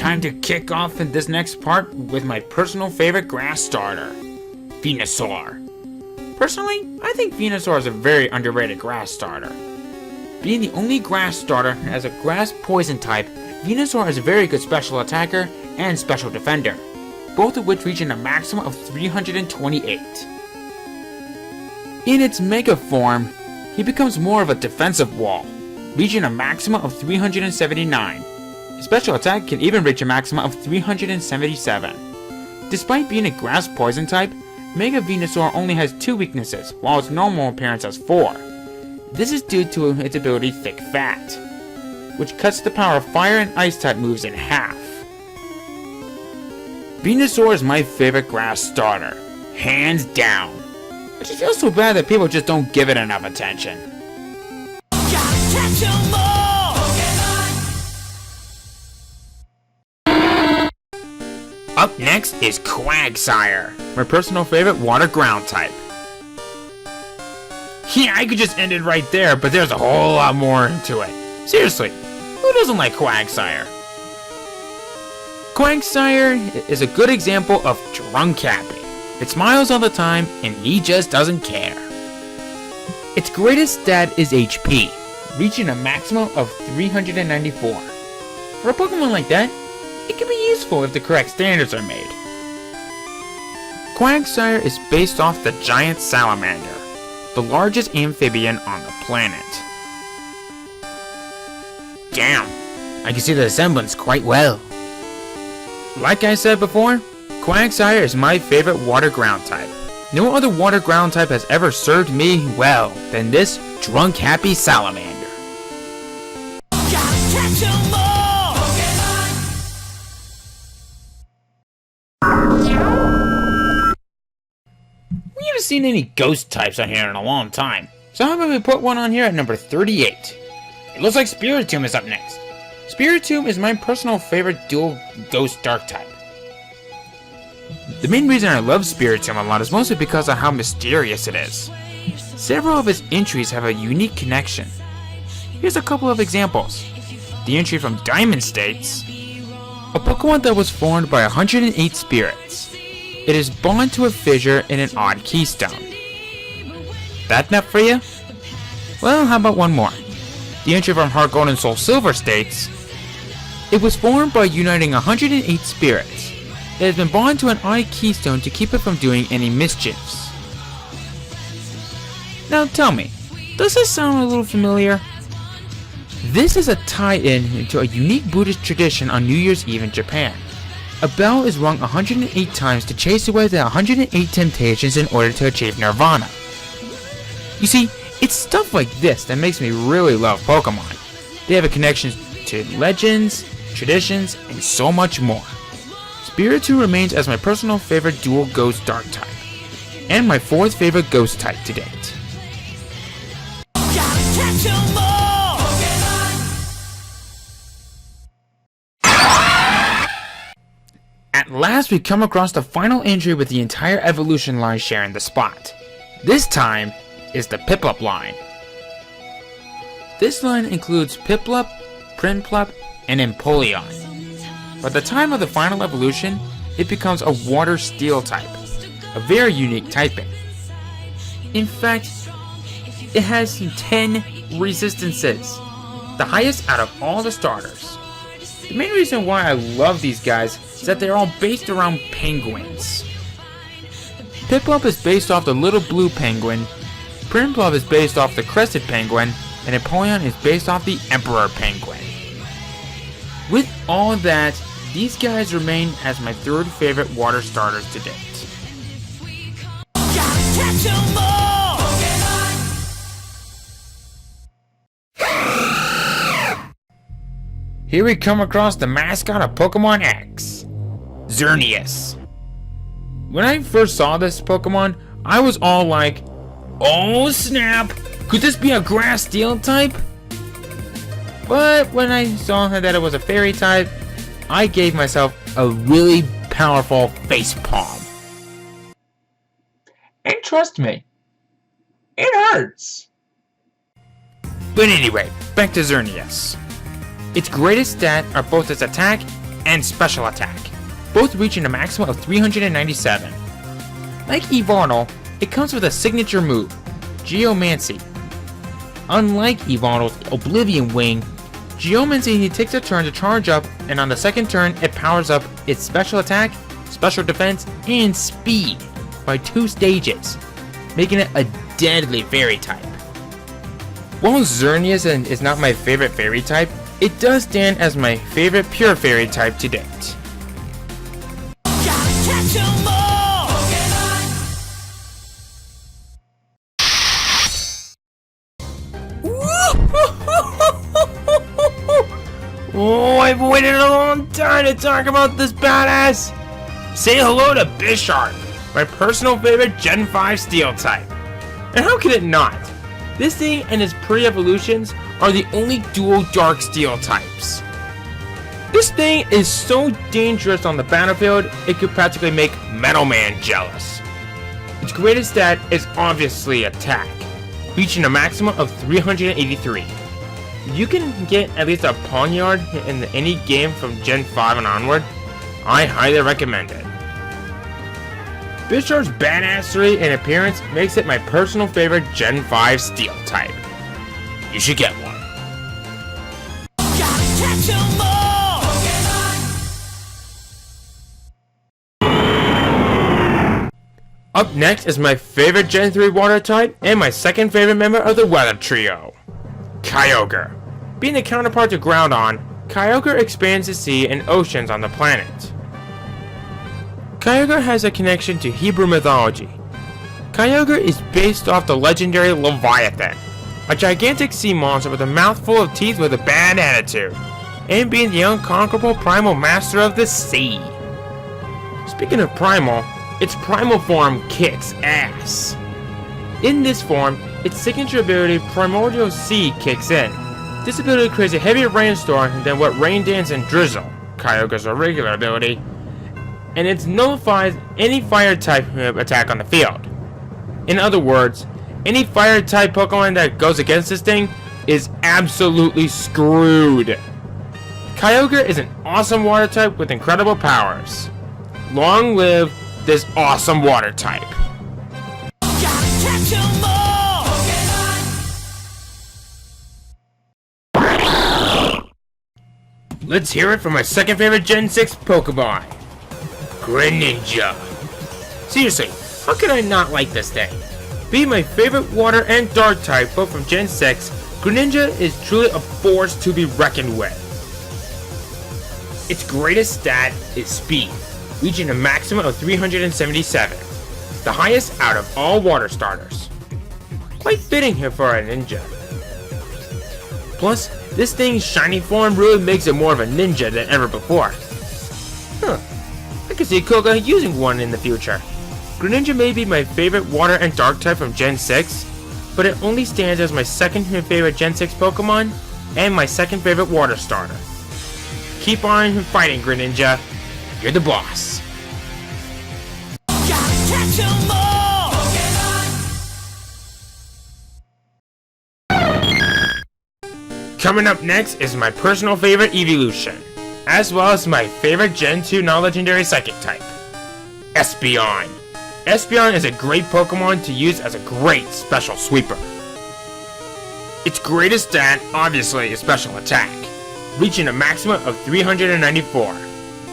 time to kick off in this next part with my personal favorite grass starter, Venusaur. Personally, I think Venusaur is a very underrated grass starter. Being the only grass starter that has a grass poison type, Venusaur is a very good special attacker and special defender, both of which reaching a maximum of 328. In its mega form, he becomes more of a defensive wall, reaching a maximum of 379. His special attack can even reach a maximum of 377. Despite being a grass poison type, Mega Venusaur only has 2 weaknesses, while its normal appearance has 4. This is due to its ability Thick Fat, which cuts the power of fire and ice type moves in half. Venusaur is my favorite grass starter, hands down. I just feel so bad that people just don't give it enough attention. Up next is Quagsire, my personal favorite water ground type. Yeah, I could just end it right there, but there's a whole lot more into it. Seriously, who doesn't like Quagsire? Quagsire is a good example of drunk happy. It smiles all the time, and he just doesn't care. Its greatest stat is HP, reaching a maximum of 394. For a Pokemon like that, it can be useful if the correct standards are made. Quagsire is based off the giant salamander, the largest amphibian on the planet. Damn, I can see the resemblance quite well. Like I said before, Quagsire is my favorite water ground type. No other water ground type has ever served me well than this drunk happy salamander. We haven't seen any ghost types on here in a long time, so how about we put one on here at number 38? It looks like Spiritomb is up next. Spiritomb is my personal favorite dual ghost dark type. The main reason I love Spiritomb a lot is mostly because of how mysterious it is. Several of its entries have a unique connection. Here's a couple of examples. The entry from Diamond states, a Pokemon that was formed by 108 spirits. It is bound to a fissure in an odd keystone. That enough for you? Well, how about one more? The entry from Heart Gold and Soul Silver states, it was formed by uniting 108 spirits. It has been bound to an odd keystone to keep it from doing any mischiefs. Now tell me, does this sound a little familiar? This is a tie-in into a unique Buddhist tradition on New Year's Eve in Japan. A bell is rung 108 times to chase away the 108 temptations in order to achieve nirvana. You see, it's stuff like this that makes me really love Pokemon. They have a connection to legends, traditions, and so much more. Spiritomb remains as my personal favorite dual ghost dark type, and my 4th favorite ghost type to date. At last we come across the final entry with the entire evolution line sharing the spot. This time is the Piplup line. This line includes Piplup, Prinplup, and Empoleon. By the time of the final evolution, it becomes a water steel type, a very unique typing. In fact, it has 10 resistances, the highest out of all the starters. The main reason why I love these guys is that they're all based around penguins. Piplup is based off the little blue penguin, Prinplup is based off the crested penguin, and Empoleon is based off the emperor penguin. With all that, these guys remain as my 3rd favorite water starters to date. Here we come across the mascot of Pokemon X, Xerneas. When I first saw this Pokemon, I was all like, oh snap, could this be a grass steel type? But when I saw that it was a fairy type, I gave myself a really powerful facepalm. And trust me, it hurts. But anyway, back to Xerneas. Its greatest stat are both its attack and special attack, both reaching a maximum of 397. Like Yvonne, it comes with a signature move, Geomancy. Unlike Yvonne's Oblivion Wing, Geomancy takes a turn to charge up, and on the second turn it powers up its special attack, special defense, and speed by 2 stages, making it a deadly fairy type. While Xerneas is not my favorite fairy type, it does stand as my favorite pure fairy type to date. Oh, I've waited a long time to talk about this badass! Say hello to Bisharp, my personal favorite Gen 5 Steel type. And how can it not? This thing and its pre-evolutions are the only dual Dark Steel types. This thing is so dangerous on the battlefield, it could practically make Metal Man jealous. Its greatest stat is obviously attack, reaching a maximum of 383. You can get at least a Poniard in any game from Gen 5 and onward. I highly recommend it. Bisharp's badassery and appearance makes it my personal favorite Gen 5 Steel type. You should get one. Up next is my favorite Gen 3 Water type and my second favorite member of the Weather Trio, Kyogre. Being the counterpart to Groudon, Kyogre expands the sea and oceans on the planet. Kyogre has a connection to Hebrew mythology. Kyogre is based off the legendary Leviathan, a gigantic sea monster with a mouthful of teeth with a bad attitude, and being the unconquerable primal master of the sea. Speaking of primal, its primal form kicks ass. In this form, its signature ability Primordial Sea kicks in. This ability creates a heavier rainstorm than what Rain Dance and Drizzle, Kyogre's regular ability, and it nullifies any fire type attack on the field. In other words, any fire type Pokemon that goes against this thing is absolutely screwed. Kyogre is an awesome water type with incredible powers. Long live this awesome water type. Let's hear it from my second favorite Gen 6 Pokemon, Greninja. Seriously, how can I not like this thing? Being my favorite water and dark type both from Gen 6, Greninja is truly a force to be reckoned with. Its greatest stat is speed, reaching a maximum of 377, the highest out of all water starters. Quite fitting here for a ninja. Plus, this thing's shiny form really makes it more of a ninja than ever before. I could see Koga using one in the future. Greninja may be my favorite water and dark type from Gen 6, but it only stands as my second favorite Gen 6 Pokemon and my second favorite water starter. Keep on fighting, Greninja. You're the boss. Coming up next is my personal favorite evolution, as well as my favorite Gen 2 non-legendary psychic type, Espeon. Espeon is a great Pokemon to use as a great special sweeper. Its greatest stat, obviously, is special attack, reaching a maximum of 394.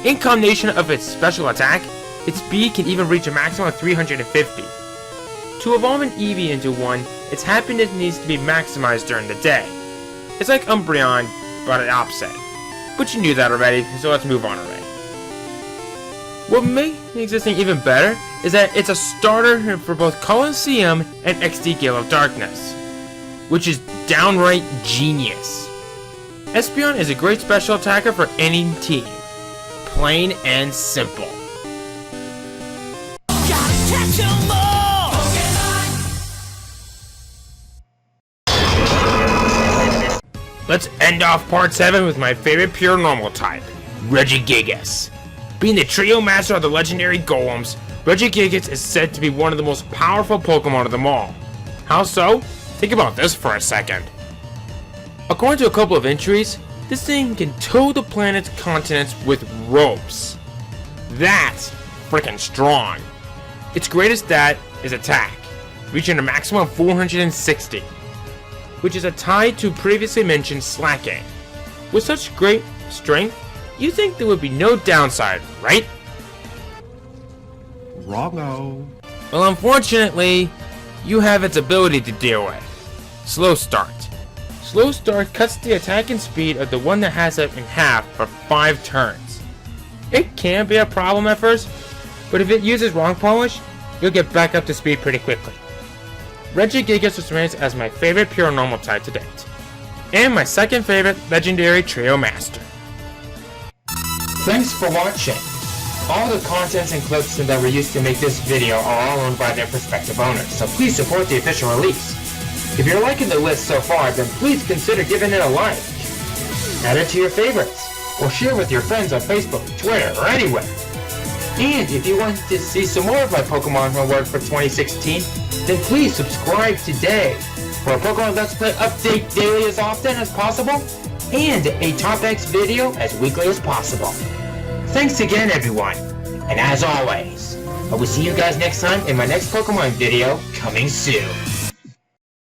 In combination of its special attack, its speed can even reach a maximum of 350. To evolve an Eevee into one, its happiness needs to be maximized during the day. It's like Umbreon, but an opposite. But you knew that already, so let's move on already. What makes this thing even better is that it's a starter for both Colosseum and XD Gale of Darkness, which is downright genius. Espeon is a great special attacker for any team. Plain and simple. Let's end off part 7 with my favorite pure normal type, Regigigas. Being the trio master of the legendary golems, Regigigas is said to be one of the most powerful Pokemon of them all. How so? Think about this for a second. According to a couple of entries, This thing can tow the planet's continents with ropes. That's freaking strong. Its greatest stat is attack, reaching a maximum of 460, which is a tie to previously mentioned slacking. With such great strength, you think there would be no downside, right? Wrong-o. Well, unfortunately, you have its ability to deal with. Slow Start. Slow Start cuts the attacking speed of the one that has it in half for 5 turns. It can be a problem at first, but if it uses wrong polish, you'll get back up to speed pretty quickly. Regigigas was ranked as my favorite pure normal type to date, and my second favorite legendary trio master. Thanks for watching. All the contents and clips that were used to make this video are all owned by their respective owners, so please support the official release. If you're liking the list so far, then please consider giving it a like. Add it to your favorites, or share with your friends on Facebook, Twitter, or anywhere. And if you want to see some more of my Pokemon homework for 2016, then please subscribe today for a Pokemon Let's Play update daily as often as possible, and a Top X video as weekly as possible. Thanks again, everyone, and as always, I will see you guys next time in my next Pokemon video coming soon.